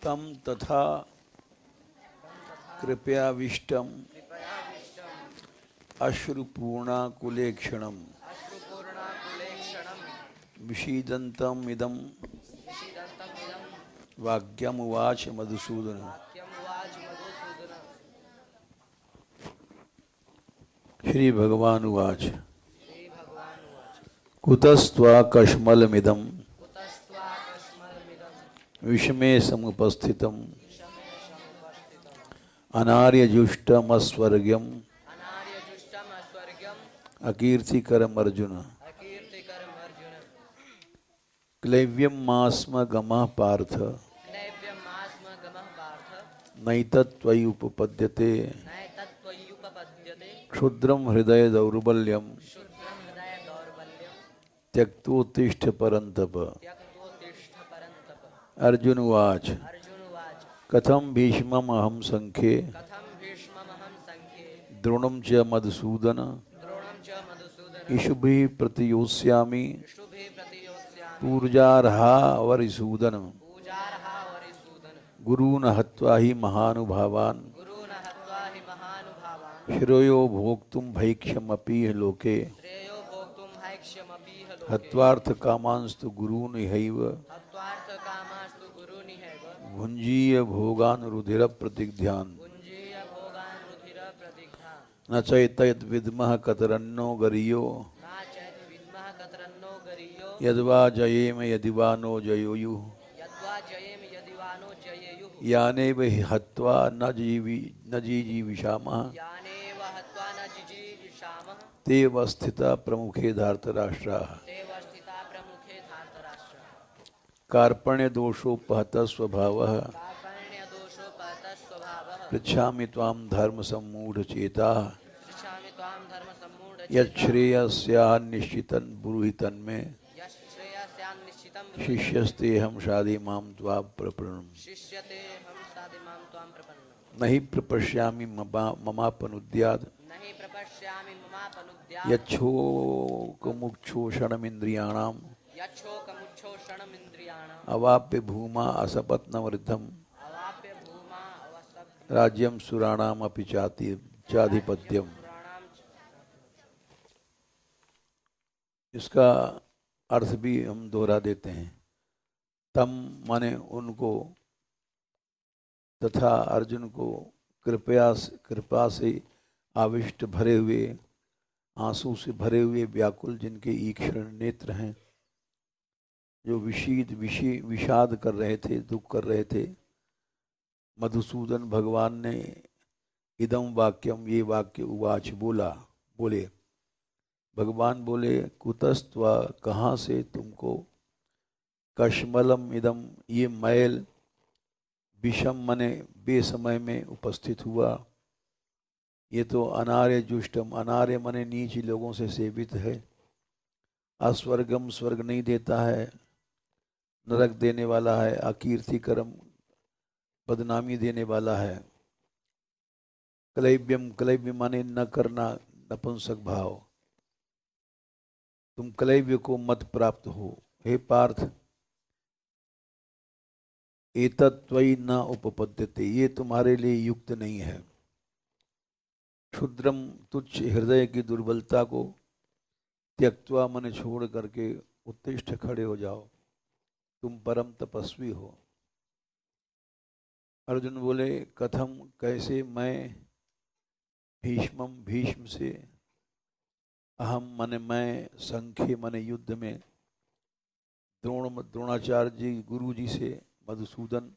तम तथा कृपयाविष्टम अश्रुपूर्णाकुलेक्षणम विषीदन्तम् इदं वाक्यमुवाच मधुसूदन। श्री भगवान उवाच कुतस्त्वा कश्मलमिदं विषमे समुपस्थितम् अनार्यजुष्टमस्वर्ग्यम् अकीर्तिकरम् अर्जुन। क्लैव्यं मास्म गमः पार्थ नैतत्त्वयि उपपद्यते क्षुद्रं हृदय दौर्बल्यं त्यक्तोत्तिष्ठ परन्तप। अर्जुन उवाच कथं भीष्मम् अहं संख्ये द्रोणं च मधुसूदन इषुभिः प्रतियोत्स्यामि पूर्जार्हा वरिसूदन। गुरून् हत्वा हि महानुभावान् श्रेयो भोक्तुं भैक्ष्यमपि लोके हत्वार्थकामांस्तु गुरून् इहैव भुञ्जीय भोगान् रुधिरप्रतिग्ध्यान्। न चैतद्विद्मः कतरन्नो गरीयो यद्वा जयेम यदि वा नो जयेयुः यानेव हि हत्वा न जिजीविषामः ते वस्थिता प्रमुखे धार्तराष्ट्राः। कार्पण्यदोषोपहतः स्वभावः पृच्छामि त्वां धर्मसम्मूढचेताः यच्छ्रेयस्यान्निश्चितं ब्रूहि तन्मे शिष्यस्तेऽहं शाधि मां त्वां प्रपन्नम्। न हि प्रपश्यामि ममापनुद्यात् यच्छोकमुच्छोषणमिन्द्रियाणाम् अवाप्य भूमा असपत्नवृद्धम् राज्यं सुराणामपि चाधिपत्यम्। इसका अर्थ भी हम दोहरा देते हैं। तम माने उनको, तथा अर्जुन को कृपा से आविष्ट भरे हुए, आंसू से भरे हुए व्याकुल जिनके ईक्षण नेत्र हैं, जो विषाद कर रहे थे, दुख कर रहे थे, मधुसूदन भगवान ने इदम वाक्यम, ये वाक्य उवाच बोले। भगवान बोले कुतस्त्वा, कहाँ से तुमको, कश्मलम इदम, ये मैल, विषम मने बेसमय में उपस्थित हुआ। ये तो अनार्य जुष्टम, अनार्य मने नीच लोगों से सेवित है। अस्वर्गम, स्वर्ग नहीं देता है, नरक देने वाला है। अकीर्तिकरम, बदनामी देने वाला है। क्लैब्यम, क्लैब्य माने न करना, नपुंसक भाव। तुम क्लैब्य को मत प्राप्त हो। हे पार्थ, एतत्त्वयि न उपपद्यते, ये तुम्हारे लिए युक्त नहीं है। क्षुद्रम, तुच्छ हृदय की दुर्बलता को त्यक्त्वा, मन छोड़ करके उत्तिष्ठ, खड़े हो जाओ, तुम परम तपस्वी हो। अर्जुन बोले कथम, कैसे, मैं, भीष्म से, अहम मने मैं, संख्ये मने युद्ध में, द्रोणाचार्य जी गुरु जी से, मधुसूदन,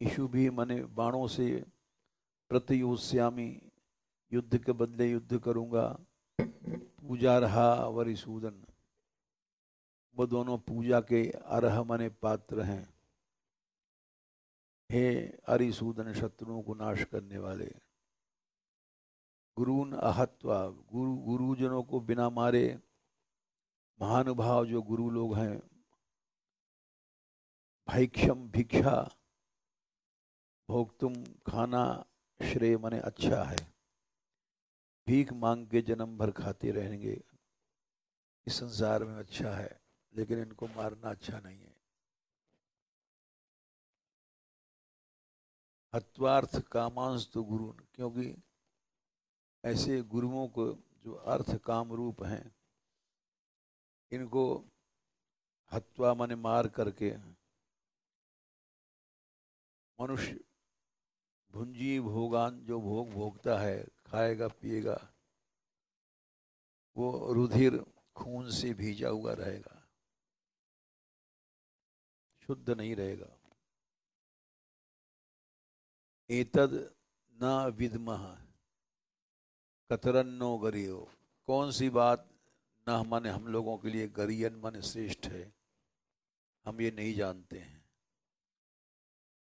इशु भी मने बाणों से, प्रतियोत्स्यामि, युद्ध के बदले युद्ध करूंगा, पूजार्हा वरिसूदन, वो दोनों पूजा के अर्ह मने पात्र हैं। हे अरिसूदन, शत्रुओं को नाश करने वाले। गुरून अहत्वा, गुरुजनों को बिना मारे, महानुभाव जो गुरु लोग हैं, भैक्षम, भिक्षा, भोक्तुम, खाना, श्रेय मने अच्छा है। भीख मांग के जन्म भर खाते रहेंगे, इस संसार में अच्छा है, लेकिन इनको मारना अच्छा नहीं है। हत्वार्थ कामांस तो गुरु, क्योंकि ऐसे गुरुओं को जो अर्थ काम रूप हैं, इनको हत्वा माने मार करके मनुष्य भुंजी भोगान, जो भोग भोगता है, खाएगा पिएगा, वो रुधिर खून से भीजा हुआ रहेगा, शुद्ध नहीं रहेगा। एतद न विद्मः कतरन्नो गरियो, कौन सी बात न माने हम लोगों के लिए गरियन माने श्रेष्ठ है, हम ये नहीं जानते हैं।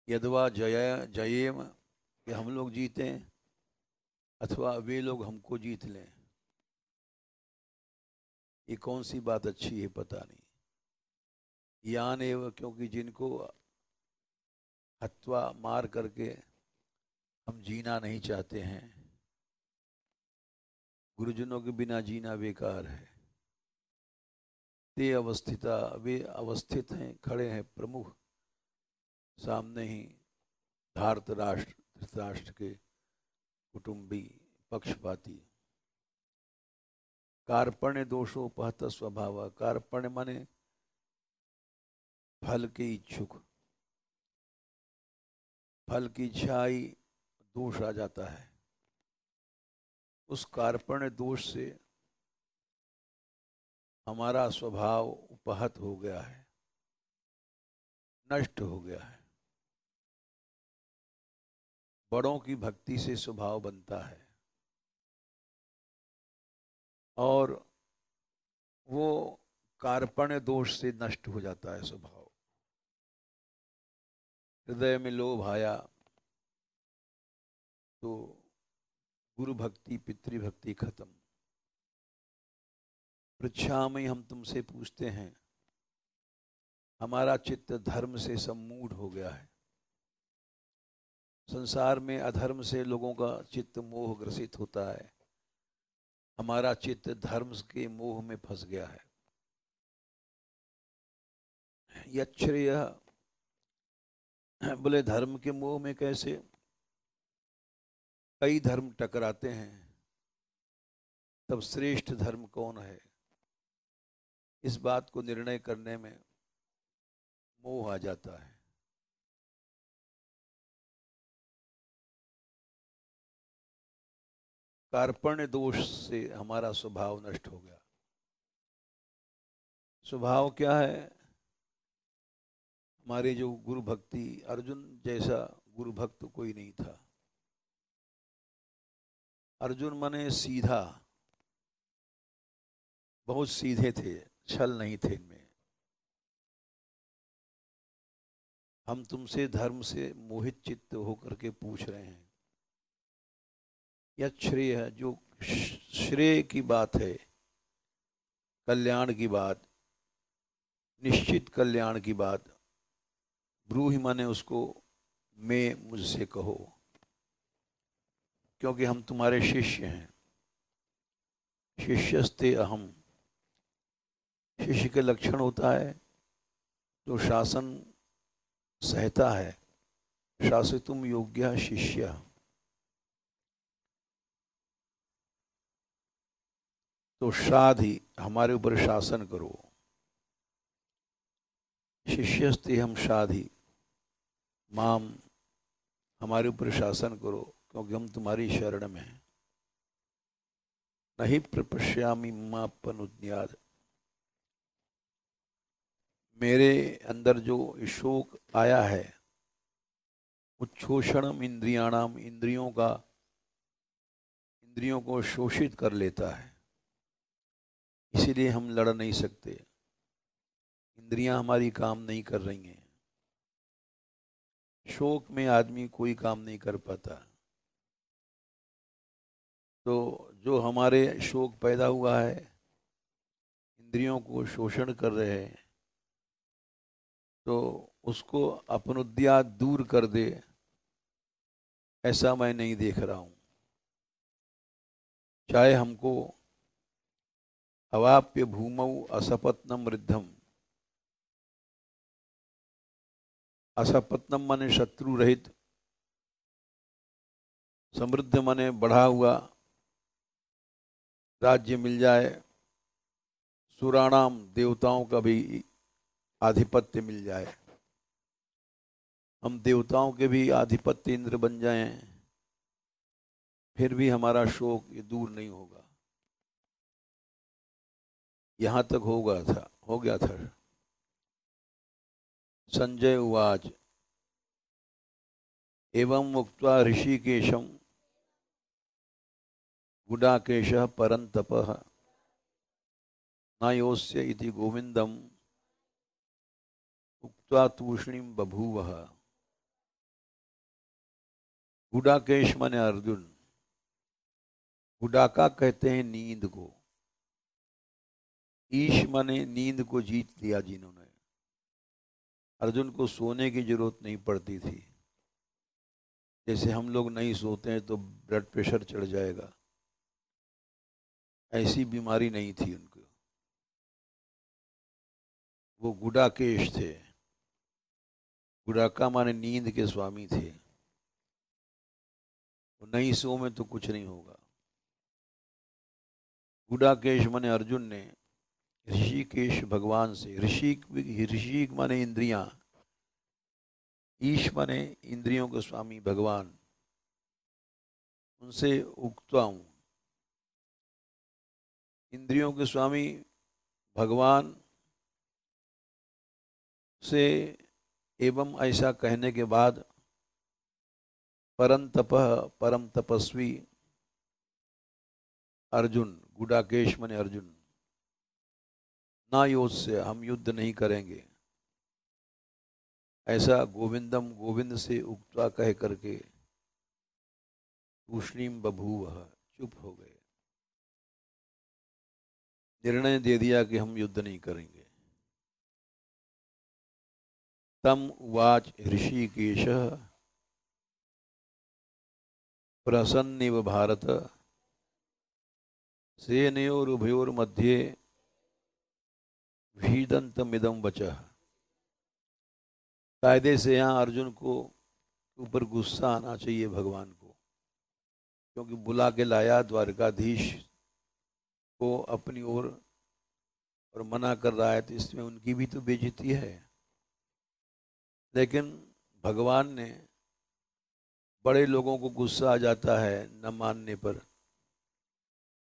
यदवा जय जयेम, कि हम लोग जीतें अथवा वे लोग हमको जीत लें, ये कौन सी बात अच्छी है पता नहीं। यान एवं, क्योंकि जिनको हत्वा मार करके हम जीना नहीं चाहते हैं, गुरुजनों के बिना जीना बेकार है। ते अवस्थिता, वे अवस्थित हैं, खड़े हैं प्रमुख सामने ही, धार्तराष्ट्र धृतराष्ट्र के कुटुंबी पक्षपाती। कार्पण्य दोषोपहत स्वभाव, कार्पण्य माने फल के इच्छुक, फल की इच्छाई दोष आ जाता है, उस कार्पण्य दोष से हमारा स्वभाव उपहत हो गया है, नष्ट हो गया है। बड़ों की भक्ति से स्वभाव बनता है और वो कार्पण्य दोष से नष्ट हो जाता है स्वभाव। हृदय में लोभ आया तो गुरु भक्ति पितृभक्ति खत्म। पृच्छा में हम तुमसे पूछते हैं, हमारा चित्त धर्म से सम्मूढ़ हो गया है। संसार में अधर्म से लोगों का चित्त मोह ग्रसित होता है, हमारा चित्त धर्म के मोह में फंस गया है। यच्छ्रेय, बोले धर्म के मोह में कैसे? कई धर्म टकराते हैं, तब श्रेष्ठ धर्म कौन है, इस बात को निर्णय करने में मोह आ जाता है। कार्पण्य दोष से हमारा स्वभाव नष्ट हो गया। स्वभाव क्या है? हमारे जो गुरु भक्ति, अर्जुन जैसा गुरु भक्त कोई नहीं था। अर्जुन माने सीधा, बहुत सीधे थे, छल नहीं थे इनमें। हम तुमसे धर्म से मोहित चित्त होकर के पूछ रहे हैं। यह श्रेय है, जो श्रेय की बात है, कल्याण की बात, निश्चित कल्याण की बात, ब्रूहि माने उसको मैं, मुझसे कहो, क्योंकि हम तुम्हारे शिष्य हैं। शिष्यस्ते अहम, शिष्य के लक्षण होता है जो शासन सहता है, शासितुम योग्य शिष्य। तो शाधि, हमारे ऊपर शासन करो। शिष्यस्ते हम शाधि माम, हमारे ऊपर शासन करो, क्योंकि हम तुम्हारी शरण में हैं। नहीं प्रपश्यामि मापनुज्ञात, मेरे अंदर जो शोक आया है, उच्छोषणम इंद्रियाणाम, इंद्रियों को शोषित कर लेता है, इसीलिए हम लड़ नहीं सकते। इंद्रियां हमारी काम नहीं कर रही हैं। शोक में आदमी कोई काम नहीं कर पाता। तो जो हमारे शोक पैदा हुआ है, इंद्रियों को शोषण कर रहे हैं, तो उसको अपनुद्यात दूर कर दे, ऐसा मैं नहीं देख रहा हूं। चाहे हमको अवाप्य भूमौ असपत्नम वृद्धम, असपत्नम माने शत्रु रहित, समृद्ध माने बढ़ा हुआ राज्य मिल जाए, सुराणाम देवताओं का भी आधिपत्य मिल जाए, हम देवताओं के भी आधिपत्य इंद्र बन जाएं, फिर भी हमारा शोक ये दूर नहीं होगा। यहां तक हो गया था। संजय उवाच एवं मुक्त्वा ऋषिकेशम गुडाकेशः परन्तपः न योत्स्य इति गोविंदम उक्त्वा तूष्णीम बभूवः। गुडाकेश माने अर्जुन, गुडाका कहते हैं नींद को, ईश माने नींद को जीत लिया जिन्होंने। अर्जुन को सोने की जरूरत नहीं पड़ती थी, जैसे हम लोग नहीं सोते हैं तो ब्लड प्रेशर चढ़ जाएगा, ऐसी बीमारी नहीं थी उनको। वो गुडाकेश थे, गुडाका माने नींद के स्वामी थे। वो नहीं सो में तो कुछ नहीं होगा। गुडाकेश माने अर्जुन ने ऋषिकेश भगवान से, ऋषिक माने इंद्रियां, ईश माने इंद्रियों के स्वामी भगवान, उनसे उक्ता हूं। इंद्रियों के स्वामी भगवान से एवं ऐसा कहने के बाद परम तपस्वी अर्जुन, गुडाकेश माने अर्जुन, ना योद्ध से हम युद्ध नहीं करेंगे, ऐसा गोविंदम गोविंद से उक्ता कह करके तूष्णीम बभूवः चुप हो गए, निर्णय दे दिया कि हम युद्ध नहीं करेंगे। तम उवाच ऋषिकेशः प्रसन्निव भारत सेनयोरुभयोर्मध्ये भीदन्तमिदं वचः। कायदे से यहाँ अर्जुन को ऊपर गुस्सा आना चाहिए भगवान को, क्योंकि बुला के लाया द्वारकाधीश को अपनी ओर और मना कर रहा है, तो इसमें उनकी भी तो बेइज्जती है। लेकिन भगवान ने, बड़े लोगों को गुस्सा आ जाता है न मानने पर,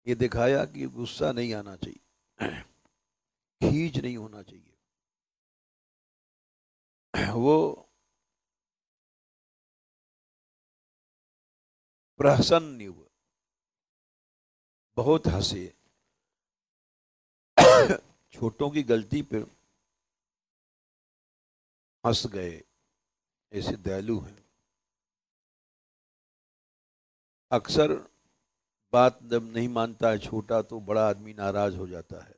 ये दिखाया कि गुस्सा नहीं आना चाहिए, खींच नहीं होना चाहिए। वो प्रसन्न हुए, बहुत हंसे, छोटों की गलती पे हंस गए, ऐसे दयालु हैं। अक्सर बात जब नहीं मानता है छोटा तो बड़ा आदमी नाराज हो जाता है।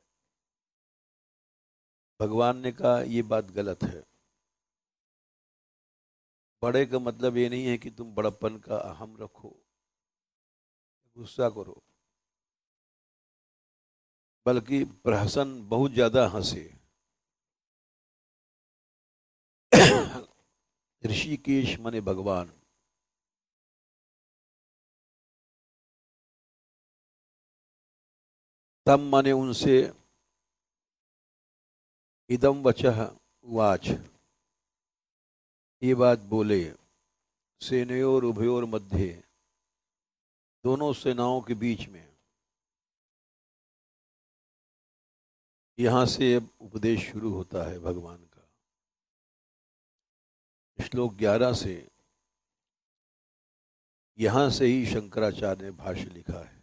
भगवान ने कहा ये बात गलत है। बड़े का मतलब ये नहीं है कि तुम बड़प्पन का अहम रखो, गुस्सा करो, बल्कि प्रहसन बहुत ज्यादा हंसे। ऋषिकेश माने भगवान, तम माने उनसे, इदम वचः उवाच ये बात बोले, सेनयोर उभयोर मध्य, दोनों सेनाओं के बीच में। यहां से अब उपदेश शुरू होता है भगवान का। श्लोक 11 से, यहां से ही शंकराचार्य ने भाष्य लिखा है।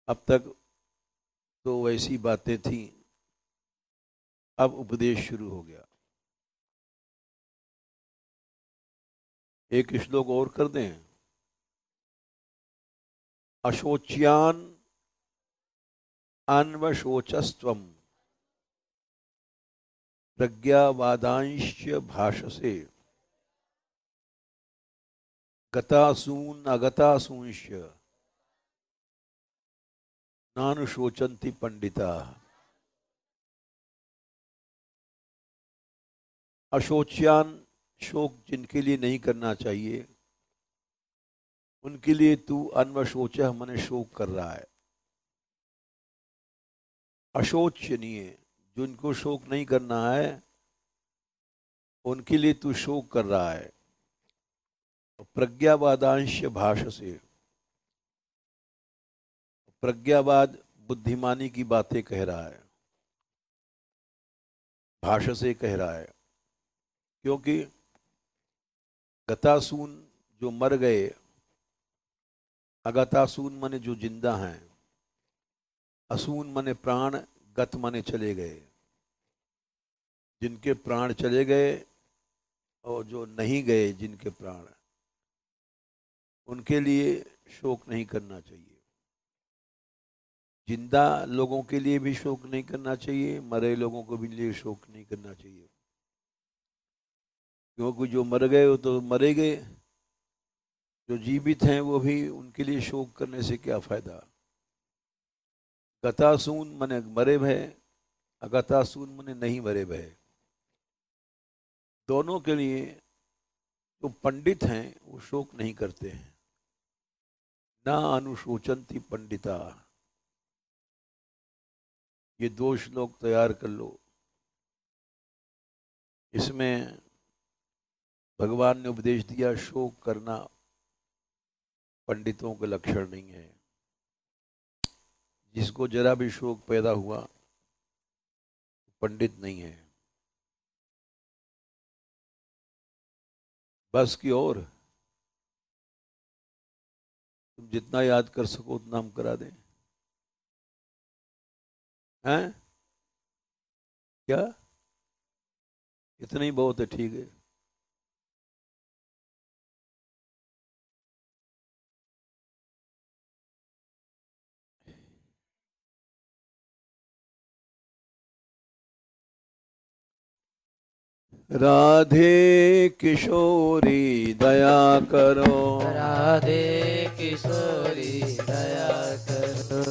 अब तक तो वैसी बातें थी, अब उपदेश शुरू हो गया। एक श्लोक और कर दें। अशोच्यान अन्वशोचस्त्वम प्रज्ञावादांश्च भाषसे गतासून अगतासूंश्च नानुशोचन्ति पंडिता। अशोच्यान, शोक जिनके लिए नहीं करना चाहिए, उनके लिए तू अन्वशोचः मने शोक कर रहा है। अशोचनीय, जिनको शोक नहीं करना है उनके लिए तू शोक कर रहा है। प्रज्ञावादांश भाषसे, प्रज्ञावाद बुद्धिमानी की बातें कह रहा है, भाषा से कह रहा है। क्योंकि गतासून जो मर गए, अगतासून माने जो जिंदा हैं, असून माने प्राण, गत माने चले गए। जिनके प्राण चले गए और जो नहीं गए जिनके प्राण, उनके लिए शोक नहीं करना चाहिए। जिंदा लोगों के लिए भी शोक नहीं करना चाहिए, मरे लोगों को भी लिए शोक नहीं करना चाहिए। क्योंकि जो मर गए वो तो मरे गए, जो जीवित हैं वो भी, उनके लिए शोक करने से क्या फायदा। गतासून मने मरे भय, अगतासून मने नहीं मरे भय। दोनों के लिए जो पंडित हैं वो शोक नहीं करते हैं। ना अनुशोचन्ति पंडिता, ये 2 श्लोक तैयार कर लो। इसमें भगवान ने उपदेश दिया शोक करना पंडितों का लक्षण नहीं है। जिसको जरा भी शोक पैदा हुआ पंडित नहीं है। बस की और तुम जितना याद कर सको उतना हम करा दें। हैं क्या? इतना ही बहुत है, ठीक है। राधे किशोरी दया करो, राधे किशोरी दया करो।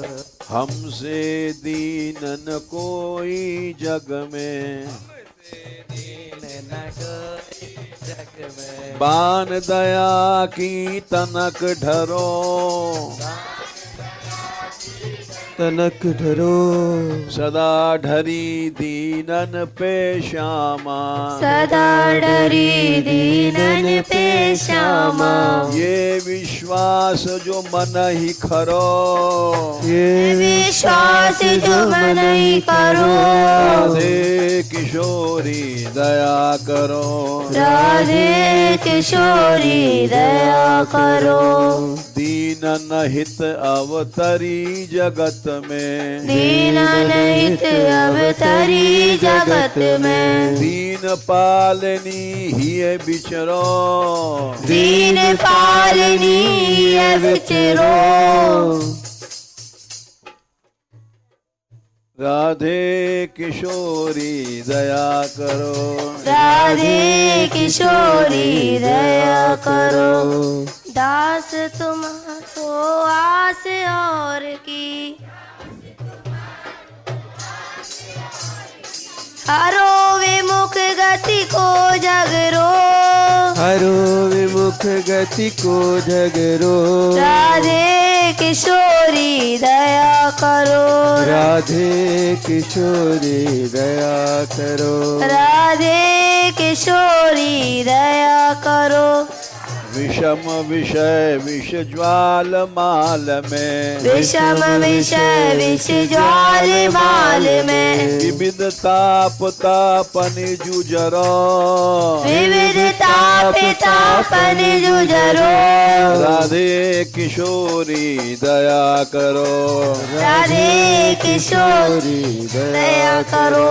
हमसे दीनन कोई जग में, दीन न कोई जग में। बान दया की तनक ढरो, तनक ढरो। सदा ढरी दीनन पे श्यामा, सदा डरी दीनन पे श्यामा। ये विश्वास जो मन ही खरो, ये विश्वास जो मन ही करो। राधे किशोरी दया करो, राधे किशोरी दया करो। दीनन हित अवतरी जगत में, दीननाथ अवतरी जगत में। दीन पालनी ही बिचरो, दीन पालनी है विचरो। राधे किशोरी दया करो, राधे किशोरी दया करो। दास तुम तो आस और की, हरो विमुख गति को जगरो। हरो विमुख गति को जगरो। राधे किशोरी दया करो, राधे किशोरी दया करो। राधे किशोरी दया करो। विषम विषय विष ज्वाल माल में, विषम विषय विष ज्वाल माल में। विविध ताप तापनि जुजरो, विविध ताप तापन जुझरो। राधे किशोरी दया करो, राधे किशोरी दया करो।